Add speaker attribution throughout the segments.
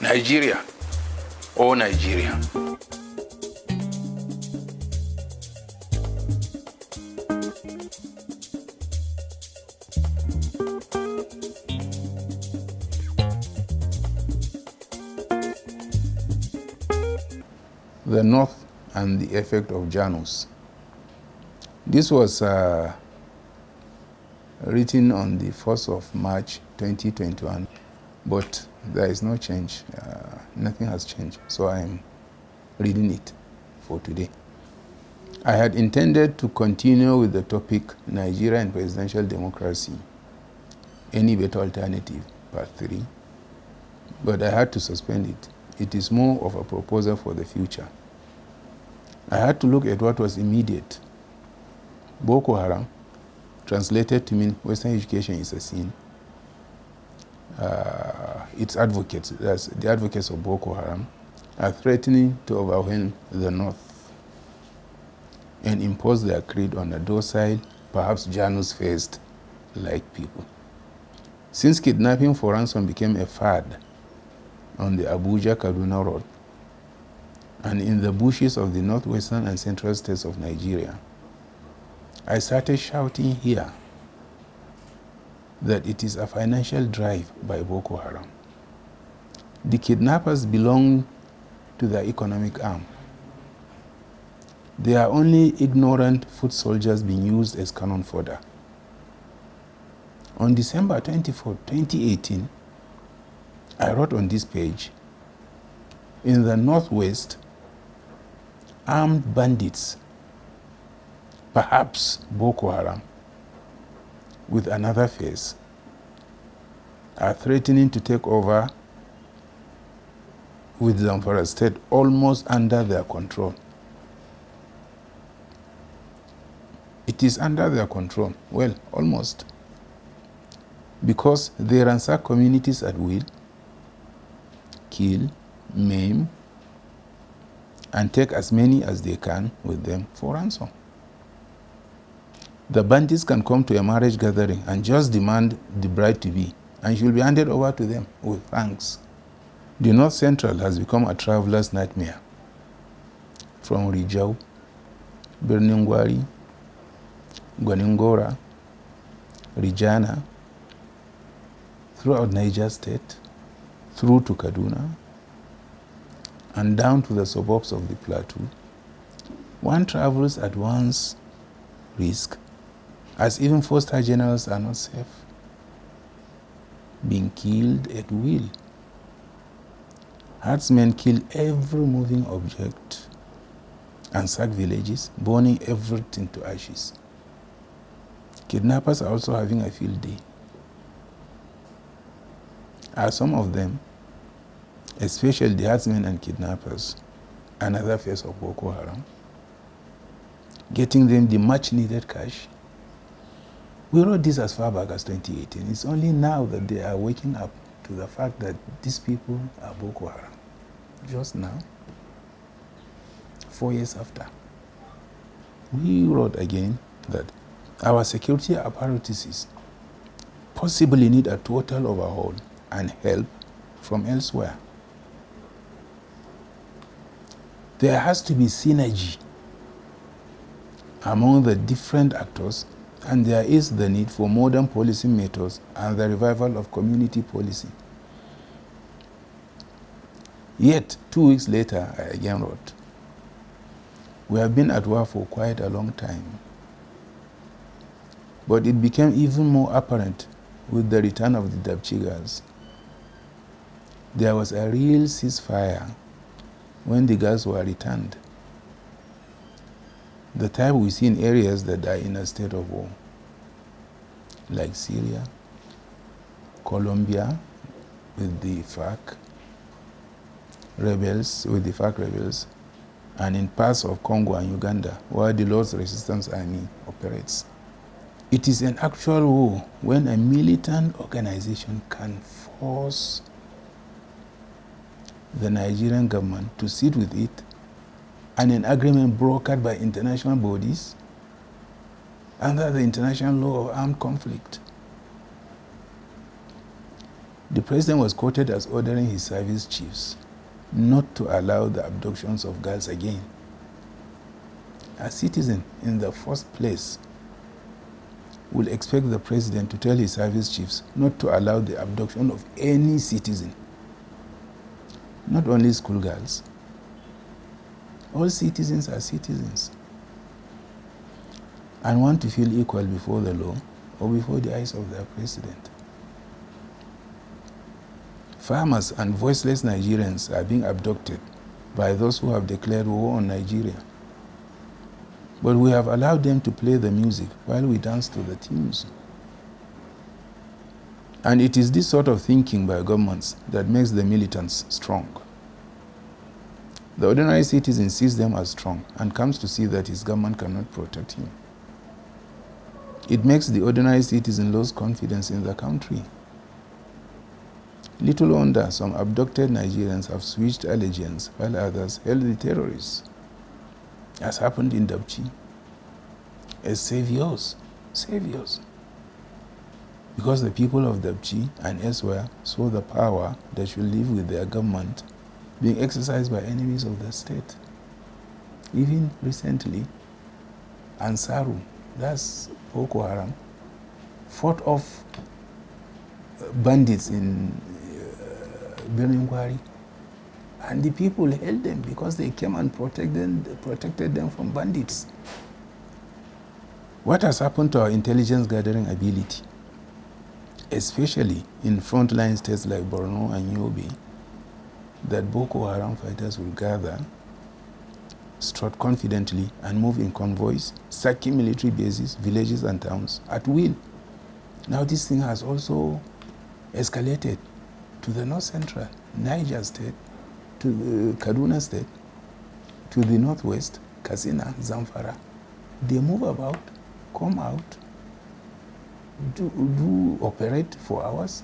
Speaker 1: Nigeria, or Nigeria. The North and the effect of Janus. This was written on the 1st of March 2021, but there is no change. Nothing has changed, so I am reading it for today. I had intended to continue with the topic Nigeria and Presidential Democracy, Any Better Alternative, Part 3, but I had to suspend it. It is more of a proposal for the future. I had to look at what was immediate. Boko Haram, translated to mean Western education is a sin. Its advocates, that's the advocates of Boko Haram, are threatening to overwhelm the North and impose their creed on a docile, perhaps Janus-faced like people. Since kidnapping for ransom became a fad on the Abuja-Kaduna road and in the bushes of the northwestern and central states of Nigeria, I started shouting here that it is a financial drive by Boko Haram. The kidnappers belong to the economic arm. They are only ignorant foot soldiers being used as cannon fodder. On December 24, 2018, I wrote on this page, in the Northwest, armed bandits, perhaps Boko Haram, with another face, are threatening to take over with Zamfara state almost under their control. It is under their control, well, almost, because they ransack communities at will, kill, maim, and take as many as they can with them for ransom. The bandits can come to a marriage gathering and just demand the bride-to-be, and she will be handed over to them with thanks. The North Central has become a traveler's nightmare. From Rijau, Birningwari, Gwaningora, Rijana, throughout Niger State, through to Kaduna, and down to the suburbs of the plateau, one travels at one's risk, as even four-star generals are not safe, being killed at will. Herdsmen kill every moving object and sack villages, burning everything to ashes. Kidnappers are also having a field day. Are some of them, especially the herdsmen and kidnappers, another face of Boko Haram, getting them the much-needed cash? We wrote this as far back as 2018. It's only now that they are waking up to the fact that these people are Boko Haram. Just now, 4 years after. We wrote again that our security apparatuses possibly need a total overhaul and help from elsewhere. There has to be synergy among the different actors, and there is the need for modern policy methods and the revival of community policy. Yet, 2 weeks later, I again wrote, we have been at war for quite a long time, but it became even more apparent with the return of the Dabchi. There was a real ceasefire when the girls were returned, the type we see in areas that are in a state of war, like Syria, Colombia with the FARC rebels, and in parts of Congo and Uganda, where the Lord's Resistance Army operates. It is an actual war when a militant organization can force the Nigerian government to sit with it, and an agreement brokered by international bodies under the international law of armed conflict. The president was quoted as ordering his service chiefs not to allow the abductions of girls again. A citizen, in the first place, will expect the president to tell his service chiefs not to allow the abduction of any citizen, not only schoolgirls. All citizens are citizens and want to feel equal before the law or before the eyes of their president. Farmers and voiceless Nigerians are being abducted by those who have declared war on Nigeria. But we have allowed them to play the music while we dance to the tunes. And it is this sort of thinking by governments that makes the militants strong. The ordinary citizen sees them as strong and comes to see that his government cannot protect him. It makes the ordinary citizen lose confidence in the country. Little wonder some abducted Nigerians have switched allegiance while others held the terrorists, as happened in Dabchi, as saviors. Because the people of Dabchi and elsewhere saw the power that should live with their government being exercised by enemies of the state. Even recently, Ansaru, that's Boko Haram, fought off bandits in Birnin Gwari, and the people held them because they came and protected them from bandits. What has happened to our intelligence gathering ability, especially in frontline states like Borno and Yobe, that Boko Haram fighters will gather, strut confidently, and move in convoys, sacking military bases, villages, and towns at will? Now this thing has also escalated to the North Central, Niger State, to Kaduna State, to the Northwest, Katsina, Zamfara. They move about, come out, do operate for hours,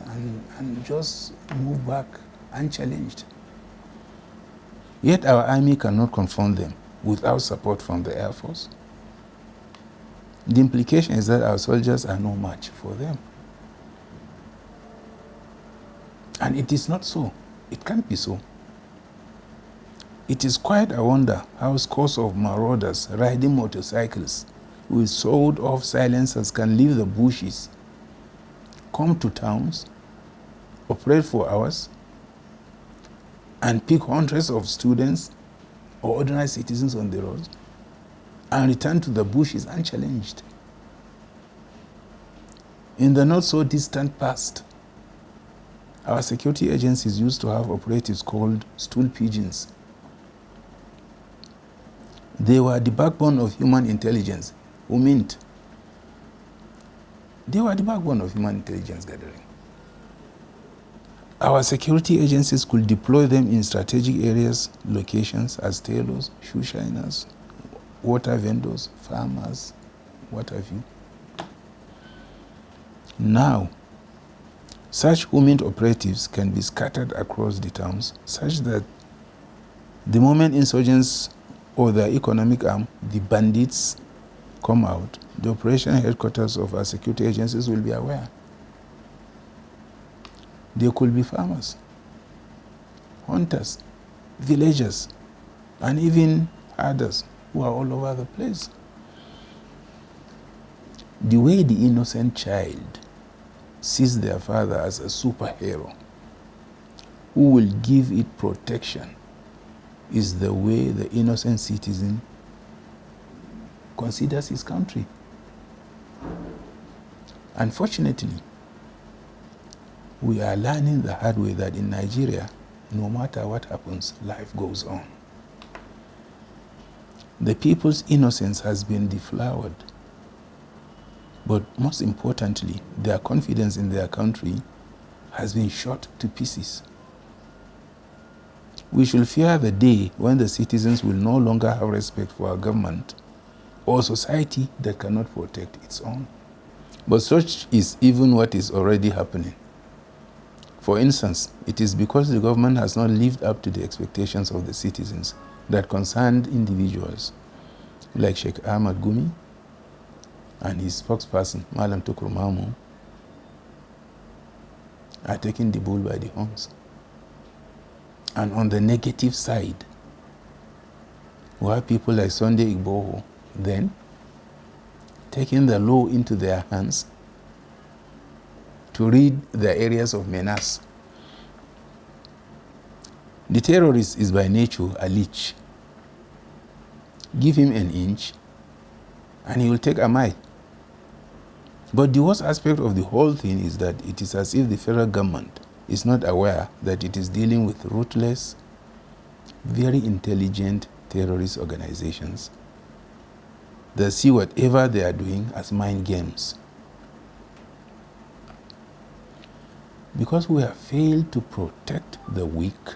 Speaker 1: and just move back unchallenged. Yet our army cannot confront them without support from the Air Force. The implication is that our soldiers are no match for them. And it is not so. It can't be so. It is quite a wonder how scores of marauders riding motorcycles with sawed-off silencers can leave the bushes, come to towns, operate for hours, and pick hundreds of students or ordinary citizens on the roads, and return to the bushes unchallenged. In the not-so-distant past, our security agencies used to have operatives called stool pigeons. They were the backbone of human intelligence, UMINT. They were the backbone of human intelligence gathering. Our security agencies could deploy them in strategic areas, locations as tailors, shoe shiners, water vendors, farmers, what have you. Now, such UMINT operatives can be scattered across the towns such that the moment insurgents or their economic arm, the bandits, come out, the operation headquarters of our security agencies will be aware. They could be farmers, hunters, villagers, and even others who are all over the place. The way the innocent child sees their father as a superhero who will give it protection is the way the innocent citizen considers his country. Unfortunately, we are learning the hard way that in Nigeria, no matter what happens, life goes on. The people's innocence has been deflowered. But most importantly, their confidence in their country has been shot to pieces. We should fear the day when the citizens will no longer have respect for our government or society that cannot protect its own. But such is even what is already happening. For instance, it is because the government has not lived up to the expectations of the citizens that concerned individuals like Sheikh Ahmad Gumi and his spokesperson, Malam Tukur Mamu, are taking the bull by the horns. And on the negative side, we have people like Sunday Igboho then taking the law into their hands to rid the areas of menace. The terrorist is by nature a leech. Give him an inch and he will take a mile. But the worst aspect of the whole thing is that it is as if the federal government is not aware that it is dealing with ruthless, very intelligent terrorist organizations that see whatever they are doing as mind games. Because we have failed to protect the weak,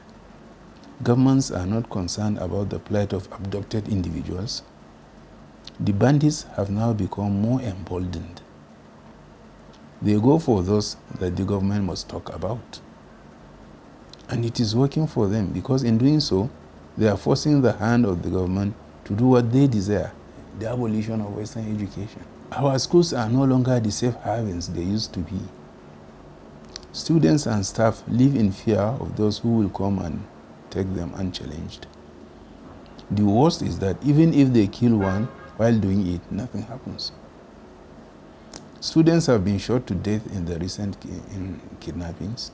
Speaker 1: governments are not concerned about the plight of abducted individuals. The bandits have now become more emboldened. They go for those that the government must talk about. And it is working for them because in doing so, they are forcing the hand of the government to do what they desire, the abolition of Western education. Our schools are no longer the safe havens they used to be. Students and staff live in fear of those who will come and take them unchallenged. The worst is that even if they kill one while doing it, nothing happens. Students have been shot to death in the recent kidnappings.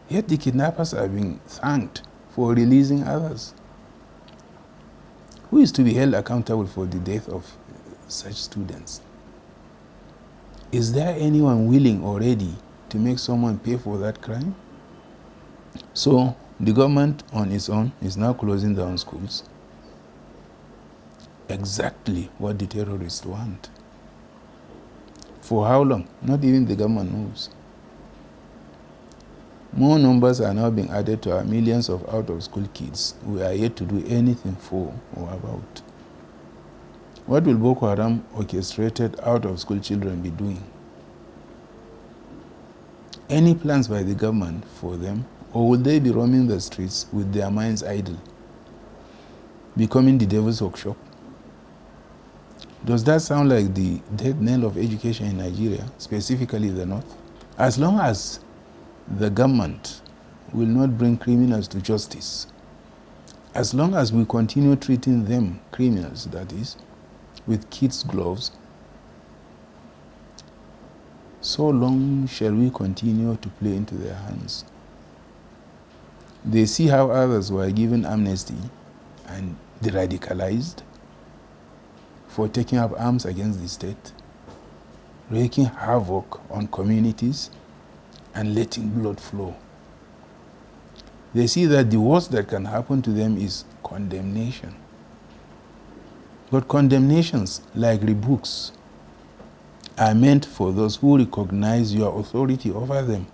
Speaker 1: Yet the kidnappers are being thanked for releasing others. Who is to be held accountable for the death of such students? Is there anyone willing or ready to make someone pay for that crime? So the government on its own is now closing down schools. Exactly what the terrorists want. For how long? Not even the government knows. More numbers are now being added to our millions of out-of-school kids who are yet to do anything for or about. What will Boko Haram orchestrated out-of-school children be doing? Any plans by the government for them, or will they be roaming the streets with their minds idle, becoming the devil's workshop? Does that sound like the death knell of education in Nigeria, specifically the North? As long as the government will not bring criminals to justice, as long as we continue treating them, criminals that is, with kids' gloves, so long shall we continue to play into their hands. They see how others were given amnesty and de-radicalized for taking up arms against the state, wreaking havoc on communities and letting blood flow. They see that the worst that can happen to them is condemnation. But condemnations, like rebukes, are meant for those who recognize your authority over them.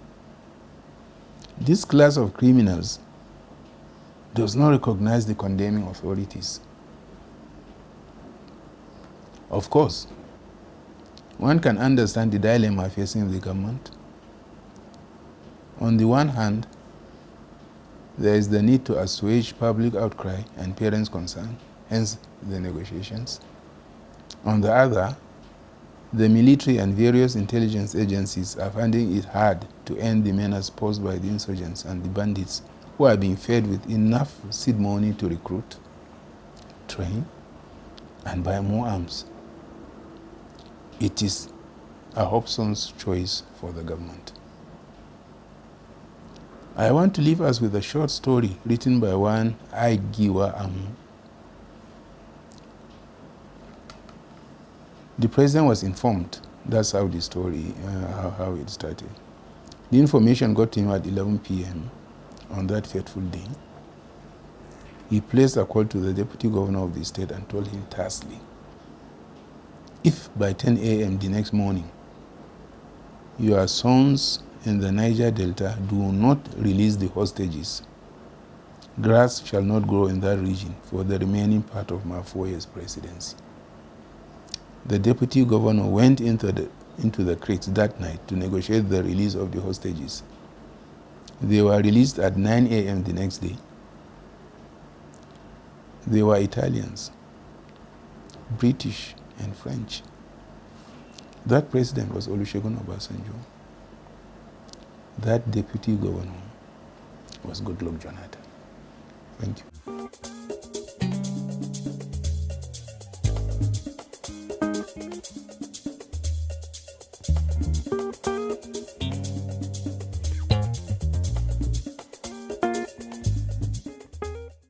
Speaker 1: This class of criminals does not recognize the condemning authorities. Of course, one can understand the dilemma facing the government. On the one hand, there is the need to assuage public outcry and parents' concern, hence the negotiations. On the other, the military and various intelligence agencies are finding it hard to end the menace posed by the insurgents and the bandits who are being fed with enough seed money to recruit, train, and buy more arms. It is a Hobson's choice for the government. I want to leave us with a short story written by one Aigiwa Amu. The president was informed. That's how the story, how it started. The information got to him at 11 p.m. on that fateful day. He placed a call to the deputy governor of the state and told him tersely, if by 10 a.m. the next morning, your sons in the Niger Delta do not release the hostages, grass shall not grow in that region for the remaining part of my 4 years presidency. The deputy governor went into the creeks that night to negotiate the release of the hostages. They were released at 9 a.m. the next day. They were Italians, British, and French. That president was Olusegun Obasanjo. That deputy governor was Goodluck Jonathan. Thank you.